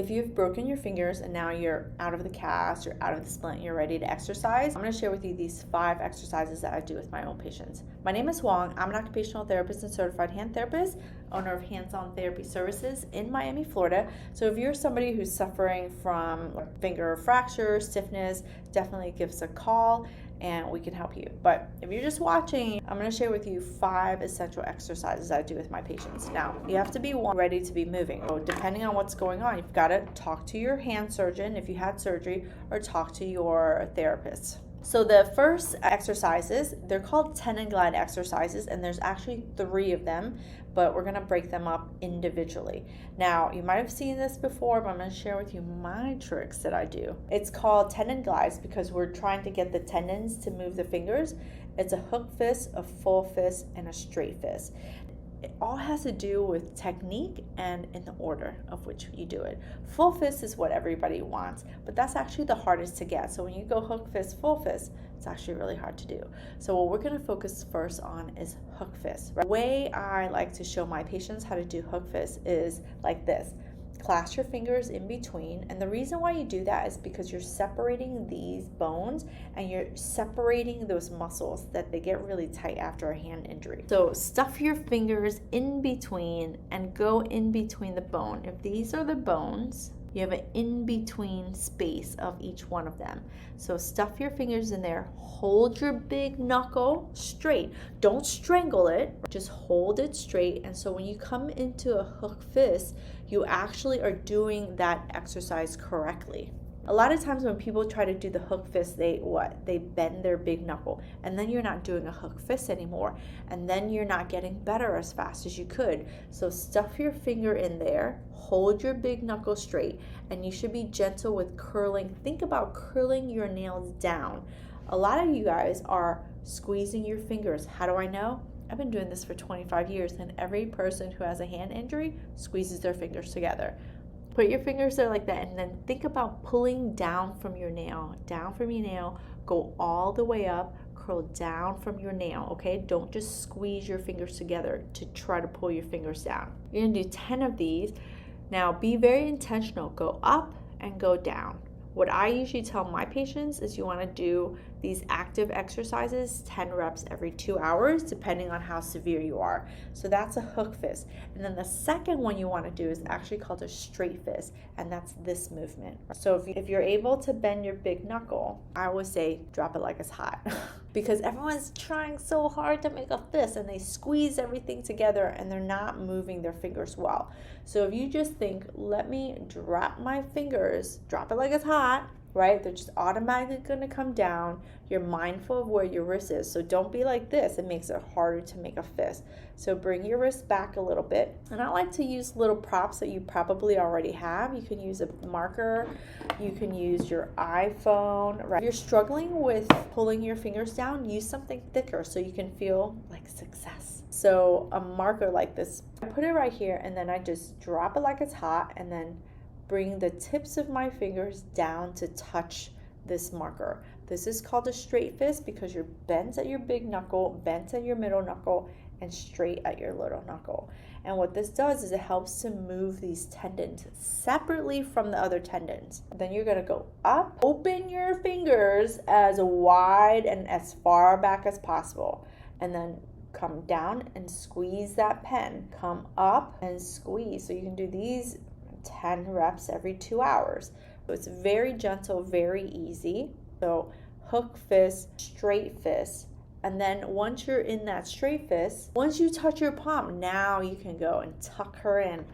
If you've broken your fingers and now you're out of the cast, you're out of the splint, you're ready to exercise, I'm going to share with you these 5 exercises that I do with my own patients. My name is Hoang. I'm an occupational therapist and certified hand therapist, owner of Hands-On Therapy Services in Miami, Florida. So if you're somebody who's suffering from finger fracture, stiffness, definitely give us a call and we can help you. But if you're just watching, I'm going to share with you 5 essential exercises I do with my patients. Now, you have to be ready to be moving. So depending on what's going on, you've got to talk to your hand surgeon if you had surgery, or talk to your therapist. So the first exercises, they're called tendon glide exercises, and there's actually 3 of them, but we're going to break them up individually. Now, you might have seen this before, but I'm going to share with you my tricks that I do. It's called tendon glides because we're trying to get the tendons to move the fingers. It's a hook fist, a full fist, and a straight fist. It all has to do with technique and in the order of which you do it. Full fist is what everybody wants, but that's actually the hardest to get. So when you go hook fist, full fist, it's actually really hard to do. So what we're going to focus first on is hook fist. The way I like to show my patients how to do hook fist is like this. Clasp your fingers in between, and the reason why you do that is because you're separating these bones and you're separating those muscles that they get really tight after a hand injury. So stuff your fingers in between and go in between the bone. If these are the bones, you have an in-between space of each one of them. So stuff your fingers in there, hold your big knuckle straight. Don't strangle it, just hold it straight. And so when you come into a hook fist, you actually are doing that exercise correctly. A lot of times when people try to do the hook fist, they bend their big knuckle, and then you're not doing a hook fist anymore, and then you're not getting better as fast as you could. So stuff your finger in there, hold your big knuckle straight, and you should be gentle with curling. Think about curling your nails down. A lot of you guys are squeezing your fingers. How do I know? I've been doing this for 25 years, and every person who has a hand injury squeezes their fingers together. Put your fingers there like that, and then think about pulling down from your nail, go all the way up, curl down from your nail, okay? Don't just squeeze your fingers together to try to pull your fingers down. You're gonna do 10 of these. Now, be very intentional. Go up and go down. What I usually tell my patients is you want to do these active exercises 10 reps every 2 hours, depending on how severe you are. So that's a hook fist. And then the second one you want to do is actually called a straight fist, and that's this movement. So if you're able to bend your big knuckle, I always say drop it like it's hot because everyone's trying so hard to make a fist and they squeeze everything together and they're not moving their fingers well. So if you just think, let me drop my fingers, drop it like it's hot, right? They're just automatically going to come down. You're mindful of where your wrist is. So don't be like this. It makes it harder to make a fist. So bring your wrist back a little bit. And I like to use little props that you probably already have. You can use a marker. You can use your iPhone, right? If you're struggling with pulling your fingers down, use something thicker so you can feel like success. So a marker like this, I put it right here and then I just drop it like it's hot and then bring the tips of my fingers down to touch this marker. This is called a straight fist because you're bent at your big knuckle, bent at your middle knuckle, and straight at your little knuckle. And what this does is it helps to move these tendons separately from the other tendons. Then you're gonna go up, open your fingers as wide and as far back as possible, and then come down and squeeze that pen. Come up and squeeze. So you can do these 10 reps every 2 hours. So it's very gentle, very easy. So hook fist, straight fist. And then once you're in that straight fist, once you touch your palm, now you can go and tuck her in,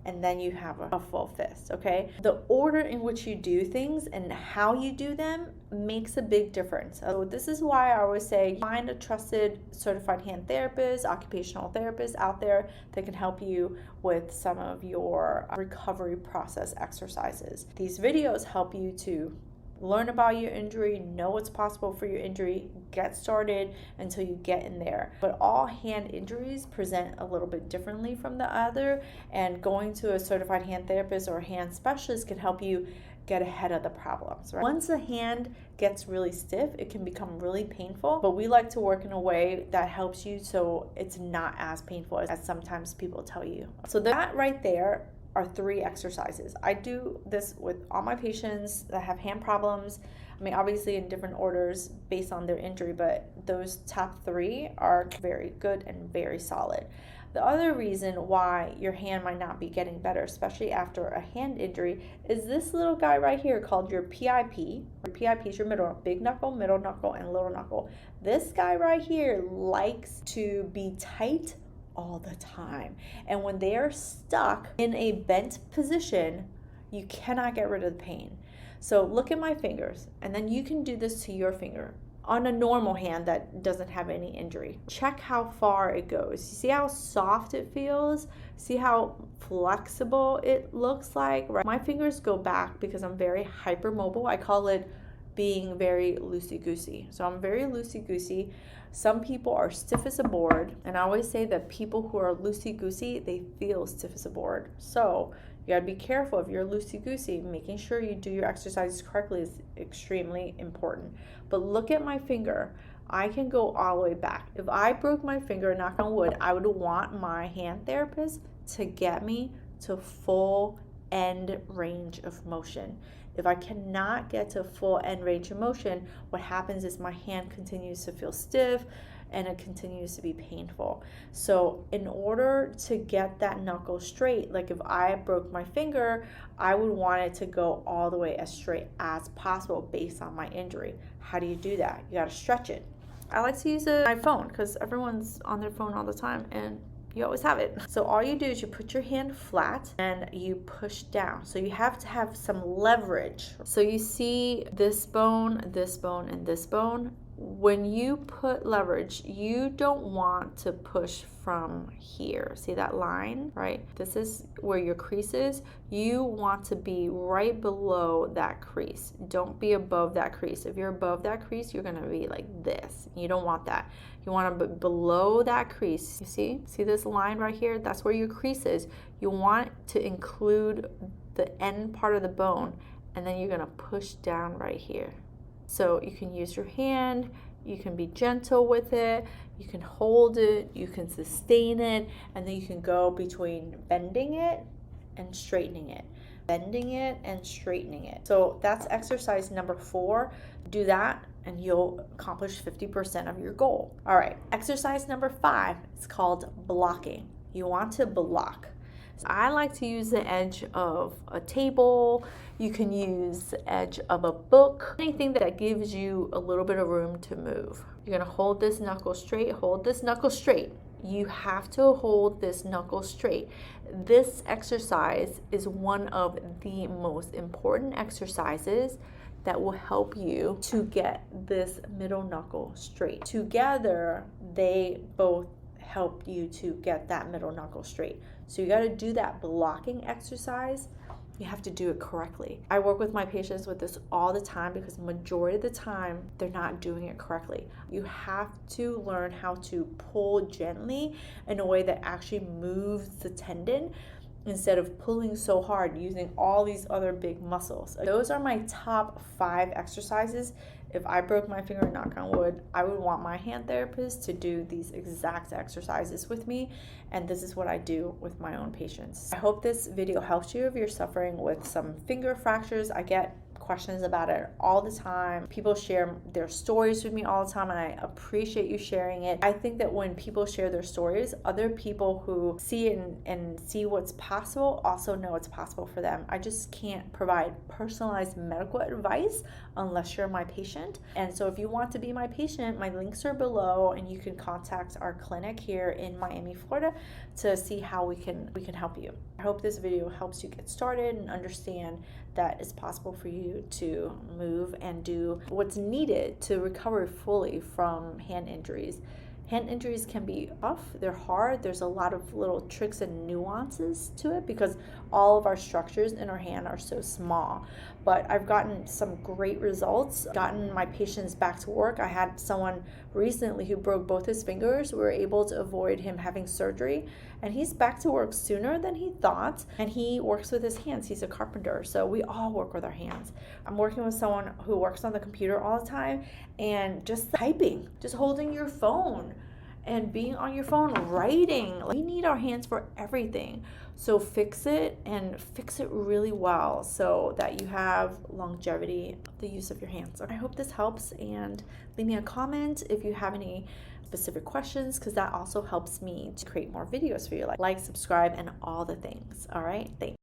and then you have a full fist, okay? The order in which you do things and how you do them makes a big difference. So this is why I always say find a trusted certified hand therapist, occupational therapist out there that can help you with some of your recovery process exercises. These videos help you to learn about your injury, know what's possible for your injury, get started until you get in there. But all hand injuries present a little bit differently from the other, and going to a certified hand therapist or a hand specialist can help you get ahead of the problems, right? Once the hand gets really stiff, it can become really painful, but we like to work in a way that helps you so it's not as painful as sometimes people tell you. So that right there are 3 exercises. I do this with all my patients that have hand problems. I mean, obviously in different orders based on their injury, but those top 3 are very good and very solid. The other reason why your hand might not be getting better, especially after a hand injury, is this little guy right here called your PIP. Your PIP is your big knuckle, middle knuckle, and little knuckle. This guy right here likes to be tight all the time. And when they are stuck in a bent position, you cannot get rid of the pain. So look at my fingers, and then you can do this to your finger on a normal hand that doesn't have any injury. Check how far it goes. You see how soft it feels? See how flexible it looks like? Right? My fingers go back because I'm very hypermobile. I call it being very loosey-goosey. So I'm very loosey-goosey. Some people are stiff as a board, and I always say that people who are loosey-goosey, they feel stiff as a board. So you gotta be careful if you're loosey-goosey. Making sure you do your exercises correctly is extremely important. But look at my finger. I can go all the way back. If I broke my finger, knock on wood, I would want my hand therapist to get me to full end range of motion. If I cannot get to full end range of motion, what happens is my hand continues to feel stiff and it continues to be painful. So in order to get that knuckle straight, like if I broke my finger, I would want it to go all the way as straight as possible based on my injury. How do you do that? You gotta stretch it. I like to use my phone because everyone's on their phone all the time and you always have it. So all you do is you put your hand flat and you push down. So you have to have some leverage. So you see this bone, and this bone. When you put leverage, you don't want to push from here. See that line, right? This is where your crease is. You want to be right below that crease. Don't be above that crease. If you're above that crease, you're gonna be like this. You don't want that. You want to be below that crease. You see this line right here? That's where your crease is. You want to include the end part of the bone, and then you're gonna push down right here. So you can use your hand, you can be gentle with it, you can hold it, you can sustain it, and then you can go between bending it and straightening it. Bending it and straightening it. So that's exercise number 4. Do that and you'll accomplish 50% of your goal. All right, exercise number 5 is called blocking. You want to block. I like to use the edge of a table. You can use the edge of a book, anything that gives you a little bit of room to move. You're gonna hold this knuckle straight, hold this knuckle straight. You have to hold this knuckle straight. This exercise is one of the most important exercises that will help you to get this middle knuckle straight. Together, they both help you to get that middle knuckle straight. So you got to do that blocking exercise. You have to do it correctly. I work with my patients with this all the time because majority of the time they're not doing it correctly. You have to learn how to pull gently in a way that actually moves the tendon instead of pulling so hard using all these other big muscles. Those are my top 5 exercises. If I broke my finger, knock on wood, I would want my hand therapist to do these exact exercises with me, and this is what I do with my own patients. I hope this video helps you if you're suffering with some finger fractures. I get questions about it all the time. People share their stories with me all the time, and I appreciate you sharing it. I think that when people share their stories, other people who see it and see what's possible also know it's possible for them. I just can't provide personalized medical advice unless you're my patient. And so if you want to be my patient, my links are below, and you can contact our clinic here in Miami, Florida to see how we can help you. I hope this video helps you get started and understand that it's possible for you to move and do what's needed to recover fully from hand injuries. Hand injuries can be tough, they're hard, there's a lot of little tricks and nuances to it because all of our structures in our hand are so small. But I've gotten some great results, gotten my patients back to work. I had someone recently who broke both his fingers. We were able to avoid him having surgery, and he's back to work sooner than he thought, and he works with his hands. He's a carpenter, so we all work with our hands. I'm working with someone who works on the computer all the time, and just typing, just holding your phone and being on your phone, writing. We need our hands for everything. So fix it, and fix it really well so that you have longevity of the use of your hands. I hope this helps, and leave me a comment if you have any specific questions, because that also helps me to create more videos for you. Like, subscribe, and all the things. All right, thanks.